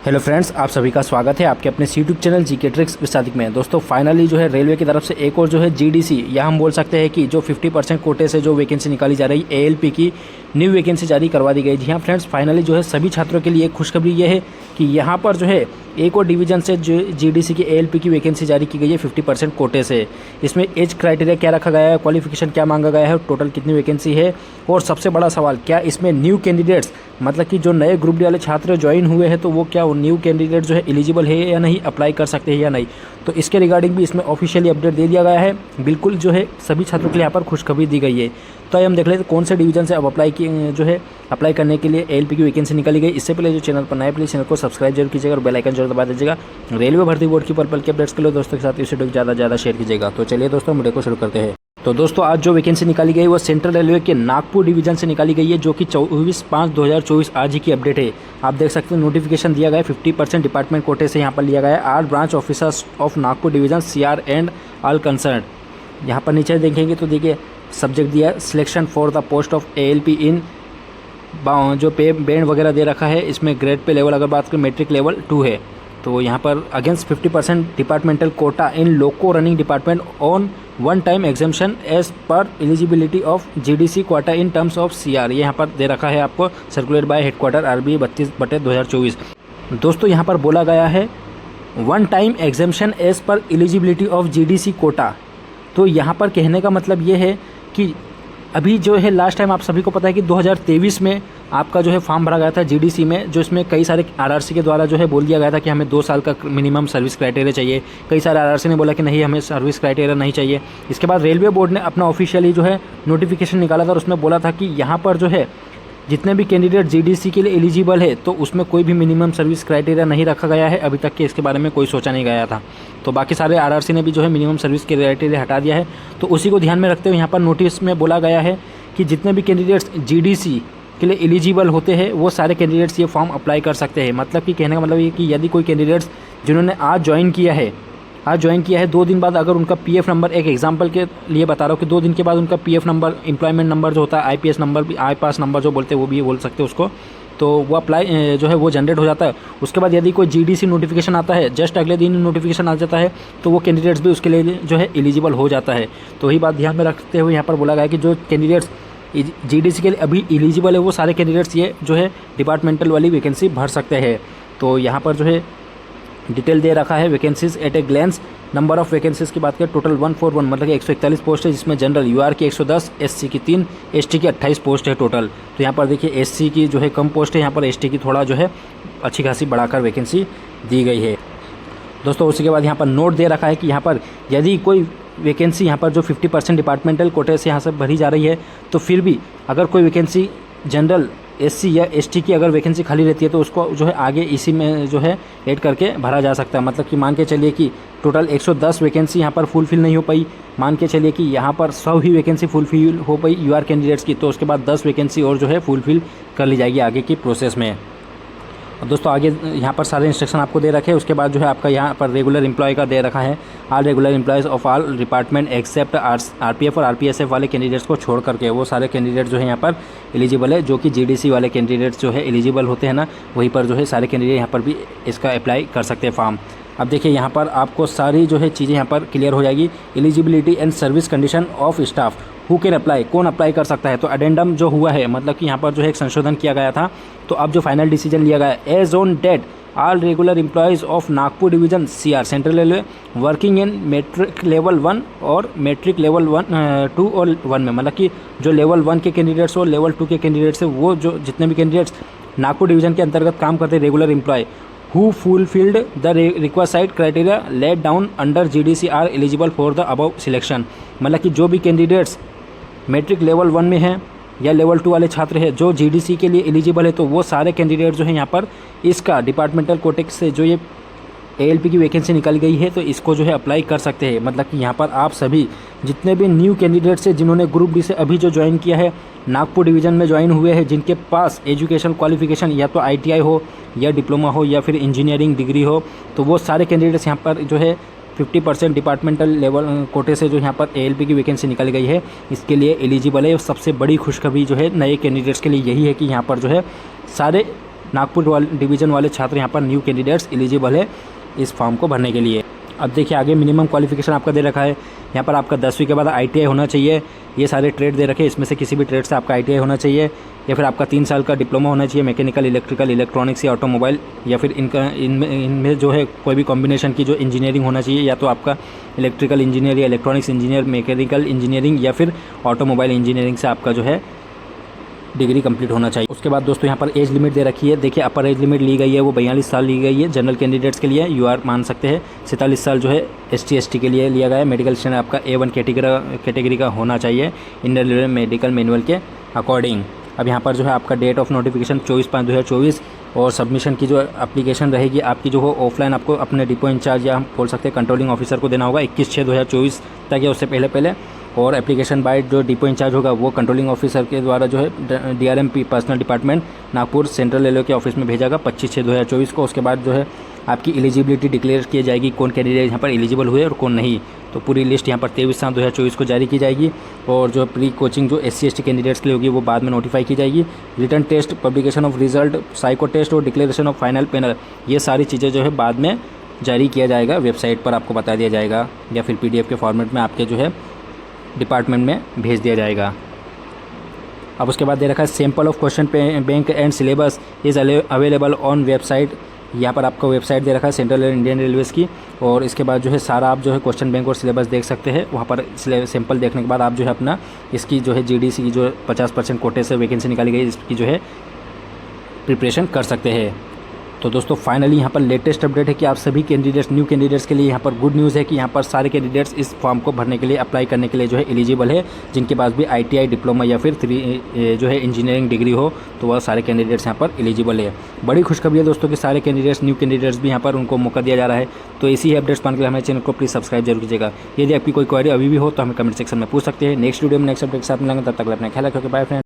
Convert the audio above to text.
Hello friends, आप सभी का स्वागत है आपके अपने YouTube channel GK tricks with Sadiq में। दोस्तों फाइनली जो है रेलवे की तरफ से एक और जो है जीडीसी या हम बोल सकते हैं कि जो 50% कोटे से जो वैकेंसी निकाली जा रही एएलपी की न्यू वैकेंसी जारी करवा दी गई। जी हाँ फ्रेंड्स, फाइनली जो है सभी छात्रों के लिए खुशखबरी ये है कि यहाँ पर जो है एक और डिवीजन से जो जीडीसी की एएलपी की वैकेंसी जारी की गई है 50% कोटे से। इसमें एज क्राइटेरिया क्या रखा गया है, क्वालिफिकेशन क्या मांगा गया है, टोटल कितनी वैकेंसी है, और सबसे बड़ा सवाल क्या इसमें न्यू कैंडिडेट्स मतलब कि जो नए ग्रुप डी वाले छात्र ज्वाइन हुए हैं तो वो क्या न्यू कैंडिडेट जो है एलिजिबल है या नहीं, अप्लाई कर सकते हैं या नहीं। तो इसके रिगार्डिंग भी इसमें ऑफिशियली अपडेट दे दिया गया है। बिल्कुल जो है सभी छात्रों के लिए यहाँ पर खुशखबरी दी गई है। तो आइए हम देख लेते हैं कौन से डिवीजन से अब अप्लाई करने के लिए एएलपी की वैकेंसी निकाली गई। इससे पहले जो चैनल पर नए प्लीज चैनल को सब्सक्राइब जरूर कीजिएगा और बेल आइकन जरूर दबा दीजिएगा। रेलवे भर्ती बोर्ड की पल के अपडेट्स के लिए दोस्तों के साथ इस वीडियो को ज़्यादा से ज़्यादा शेयर कीजिएगा। तो चलिए दोस्तों वीडियो को शुरू करते हैं। तो दोस्तों आज जो वैकेंसी निकाली गई वो सेंट्रल रेलवे के नागपुर डिवीजन से निकाली गई है, जो कि 24/5/2024 आज ही की अपडेट है। आप देख सकते हैं नोटिफिकेशन दिया गया है 50% डिपार्टमेंट कोटे से यहाँ पर लिया गया है। 8 branch officers of Nagpur division CR and all concern. यहाँ पर नीचे देखेंगे तो देखिए सब्जेक्ट दिया है selection for the post of ALP इन जो पे बैंड वगैरह दे रखा है। इसमें ग्रेड पे लेवल अगर बात करें मेट्रिक लेवल 2 है। तो यहाँ पर against 50% departmental quota in loco running department on one time exemption as per eligibility of GDC quota in terms of CR। ये यहाँ पर दे रखा है आपको, सर्कुलेट बाय हेडक्वार्टर RBI 32/2024। दोस्तों यहाँ पर बोला गया है one time exemption as per eligibility of GDC quota. तो यहाँ पर कहने का मतलब ये है कि अभी जो है लास्ट टाइम आप सभी को पता है कि 2023 में आपका जो है फॉर्म भरा गया था जीडीसी में, जो इसमें कई सारे आरआरसी के द्वारा जो है बोल दिया गया था कि हमें 2 साल का मिनिमम सर्विस क्राइटेरिया चाहिए। कई सारे आरआरसी ने बोला कि नहीं हमें सर्विस क्राइटेरिया नहीं चाहिए। इसके बाद रेलवे बोर्ड ने अपना ऑफिशियली जो है नोटिफिकेशन निकाला था और उसमें बोला था कि यहाँ पर जो है जितने भी कैंडिडेट जीडीसी के लिए एलिजिबल है तो उसमें कोई भी मिनिमम सर्विस क्राइटेरिया नहीं रखा गया है अभी तक के, इसके बारे में कोई सोचा नहीं गया था। तो बाकी सारे आरआरसी ने भी जो है मिनिमम सर्विस क्राइटेरिया हटा दिया है। तो उसी को ध्यान में रखते हुए यहाँ पर नोटिस में बोला गया है कि जितने भी कैंडिडेट्स जीडीसी के लिए एलिजिबल होते हैं वो सारे कैंडिडेट्स ये फॉर्म अप्लाई कर सकते हैं। मतलब कि कहने का मतलब ये कि यदि कोई कैंडिडेट्स जिन्होंने आज ज्वाइन किया है 2 दिन बाद अगर उनका PF नंबर, एक एग्जांपल के लिए बता रहा हूँ कि 2 दिन के बाद उनका PF नंबर, एम्प्लॉयमेंट नंबर जो होता है, IPS नंबर भी, IPAS नंबर जो बोलते हैं वो भी बोल सकते हैं उसको, तो वो अप्लाई जो है वो जनरेट हो जाता है। उसके बाद यदि कोई GDC नोटिफिकेशन आता है, जस्ट अगले दिन नोटिफिकेशन आ जाता है तो वो कैंडिडेट्स भी उसके लिए जो है एलिजिबल हो जाता है। तो वही बात ध्यान में रखते हुए यहाँ पर बोला गया है कि जो कैंडिडेट्स GDC के लिए अभी एलिजिबल है वो सारे कैंडिडेट्स ये जो है डिपार्टमेंटल वाली वैकेंसी भर सकते हैं। तो यहाँ पर जो है डिटेल दे रखा है vacancies at a glance. Number of vacancies की बात करें टोटल 141 मतलब कि 141 पोस्ट है, जिसमें जनरल UR की 110, SC की 3, ST की 28 पोस्ट है टोटल। तो यहाँ पर देखिए SC की जो है कम पोस्ट है, यहाँ पर ST की थोड़ा जो है अच्छी खासी बढ़ाकर वैकेंसी दी गई है। दोस्तों उसी के बाद यहाँ पर नोट दे रखा है कि यहाँ पर यदि कोई वैकेंसी यहाँ पर जो 50% डिपार्टमेंटल कोटे से यहाँ से भरी जा रही है तो फिर भी अगर कोई वैकेंसी जनरल SC या ST की अगर वैकेंसी खाली रहती है तो उसको जो है आगे इसी में जो है ऐड करके भरा जा सकता है। मतलब कि मान के चलिए कि टोटल 110 वैकेंसी यहाँ पर फुलफिल नहीं हो पाई, मान के चलिए कि यहाँ पर 100 ही वैकेंसी फुलफिल हो पाई UR कैंडिडेट्स की, तो उसके बाद 10 वैकेंसी और जो है फुलफिल कर ली जाएगी आगे की प्रोसेस में। और दोस्तों आगे यहाँ पर सारे इंस्ट्रक्शन आपको दे रखे हैं। उसके बाद जो है आपका यहाँ पर रेगुलर एम्प्लॉय का दे रखा है, all regular employees of all department except RPF और RPSF वाले कैंडिडेट्स को छोड़ करके वो सारे कैंडिडेट जो है यहाँ पर एलिजिबल है। जो कि GDC वाले कैंडिडेट्स जो है एलिजिबल होते हैं ना, वहीं पर जो है सारे कैंडिडेट यहाँ पर भी इसका अप्लाई कर सकते हैं फॉर्म। अब देखिए यहाँ पर आपको सारी जो है चीज़ें यहाँ पर क्लियर हो जाएगी। Eligibility and service condition of staff who can apply, कौन अप्लाई कर सकता है। तो अडेंडम जो हुआ है मतलब कि यहाँ पर जो है एक संशोधन किया गया था, तो अब जो फाइनल डिसीजन लिया गया है as on date all regular employees of Nagpur division CR central railway working in matrix level 1 और मेट्रिक लेवल 2 और 1 में, मतलब कि जो लेवल 1 के कैंडिडेट्स और लेवल 2 के कैंडिडेट्स है वो जो जितने भी कैंडिडेट्स नागपुर डिवीजन के अंतर्गत काम करते हैं regular employee who fulfilled the requisite criteria laid down under GDC are eligible for the above selection। मतलब कि जो भी कैंडिडेट्स मैट्रिक लेवल 1 में हैं या लेवल 2 वाले छात्र हैं जो GDC के लिए एलिजिबल है तो वो सारे कैंडिडेट जो हैं यहाँ पर इसका डिपार्टमेंटल कोटे से जो ये ALP की वैकेंसी निकल गई है तो इसको जो है अप्लाई कर सकते हैं। मतलब कि यहाँ पर आप सभी जितने भी न्यू कैंडिडेट्स हैं जिन्होंने ग्रुप डी से अभी जो ज्वाइन किया है, नागपुर डिवीज़न में ज्वाइन हुए हैं, जिनके पास एजुकेशन क्वालिफिकेशन या तो ITI हो या डिप्लोमा हो या फिर इंजीनियरिंग डिग्री हो, तो वो सारे कैंडिडेट्स यहाँ पर जो है 50% डिपार्टमेंटल लेवल कोटे से जो यहाँ पर ALP की वैकेंसी निकाली गई है इसके लिए एलिजिबल है। सबसे बड़ी खुशखबरी जो है नए कैंडिडेट्स के लिए यही है कि यहाँ पर जो है सारे नागपुर डिवीज़न वाले छात्र यहाँ पर न्यू कैंडिडेट्स एलिजिबल है इस फॉर्म को भरने के लिए। अब देखिए आगे मिनिमम क्वालिफिकेशन आपका दे रखा है, यहाँ पर आपका 10वीं के बाद ITI होना चाहिए। ये सारे ट्रेड दे रखे हैं, इसमें से किसी भी ट्रेड से आपका ITI होना चाहिए, या फिर आपका 3 साल का डिप्लोमा होना चाहिए मैकेनिकल, इलेक्ट्रिकल, इलेक्ट्रॉनिक्स या ऑटोमोबाइल, या फिर इनमें जो है कोई भी कॉम्बिनेशन की जो इंजीनियरिंग होना चाहिए, या तो आपका इलेक्ट्रिकल इंजीनियर या इलेक्ट्रॉनिक्स इंजीनियर, मैकेनिकल इंजीनियरिंग या फिर ऑटोमोबाइल इंजीनियरिंग से आपका जो है डिग्री कंप्लीट होना चाहिए। उसके बाद दोस्तों यहाँ पर एज लिमिट दे रखी है। देखिए अपर एज लिमिट ली गई है वो 42 साल ली गई है जनरल कैंडिडेट्स के लिए, UR मान सकते हैं। 47 साल जो है ST ST के लिए लिया गया है। मेडिकल स्टैंडर्ड आपका A1 कैटेगरी का होना चाहिए इंडियन मेडिकल मैनुअल के अकॉर्डिंग। अब यहाँ पर जो है आपका डेट ऑफ नोटिफिकेशन 24/5/2024 और सबमिशन की जो एप्लीकेशन रहेगी आपकी जो हो ऑफलाइन आपको अपने डिपो इंचार्ज या हम बोल सकते हैं कंट्रोलिंग ऑफिसर को देना होगा 21/6/2024 तक या उससे पहले और एप्लीकेशन बाय जो डिपो इंचार्ज होगा वो कंट्रोलिंग ऑफिसर के द्वारा जो है DRMP personal department Nagpur central railway के ऑफिस में भेजागा 25/6/2024 को। उसके बाद जो है आपकी एलिजिबिलिटी डिक्लेयर की जाएगी, कौन कैंडिडेट यहाँ पर एलिजिबल हुए और कौन नहीं। तो पूरी लिस्ट यहाँ पर 23/7/2024 को जारी की जाएगी और जो प्री कोचिंग जो SC ST कैंडिडेट्स के लिए होगी वो बाद में नोटिफाई की जाएगी। Written test, publication of result, psycho test और डिक्लेरेशन ऑफ फाइनल पैनल, ये सारी चीज़ें जो है बाद में जारी किया जाएगा, वेबसाइट पर आपको बता दिया जाएगा या फिर PDF के फॉर्मेट में आपके जो है डिपार्टमेंट में भेज दिया जाएगा। अब उसके बाद दे रखा है sample of question bank and syllabus is available on website. यहाँ पर आपको वेबसाइट दे रखा है सेंट्रल इंडियन रेलवेज़ की, और इसके बाद जो है सारा आप जो है क्वेश्चन बैंक और सिलेबस देख सकते हैं। वहाँ पर सैंपल देखने के बाद आप जो है अपना इसकी जो है GDC की जो 50% कोटे से वैकेंसी निकाली गई इसकी जो है प्रिपरेशन कर सकते हैं। तो दोस्तों फाइनली यहाँ पर लेटेस्ट अपडेट है कि आप सभी कैंडिडेट्स न्यू कैंडिडेट्स के लिए यहाँ पर गुड न्यूज़ है कि यहाँ पर सारे कैंडिडेट्स इस फॉर्म को भरने के लिए अप्लाई करने के लिए जो है एलिजिबल है। जिनके पास भी ITI डिप्लोमा या फिर जो है इंजीनियरिंग डिग्री हो तो वह सारे कैंडिडेट्स यहाँ पर एलिजिबल है। बड़ी खुशखबरी है दोस्तों कि सारे कैंडिडेट्स न्यू कैंडिडेट्स भी यहाँ पर उनको मौका दिया जा रहा है। तो इसी ही अपडेट्स पाने के लिए हमारे चैनल को प्लीज़ सब्सक्राइब जरूर कीजिएगा। यदि आपकी कोई क्वेरी अभी भी हो तो हमें कमेंट सेक्शन में पूछ सकते हैं। नेक्स्ट वीडियो में नेक्स्ट अपडेट के साथ मिलेंगे, तब तक अपना ख्याल रखिए। Bye friend.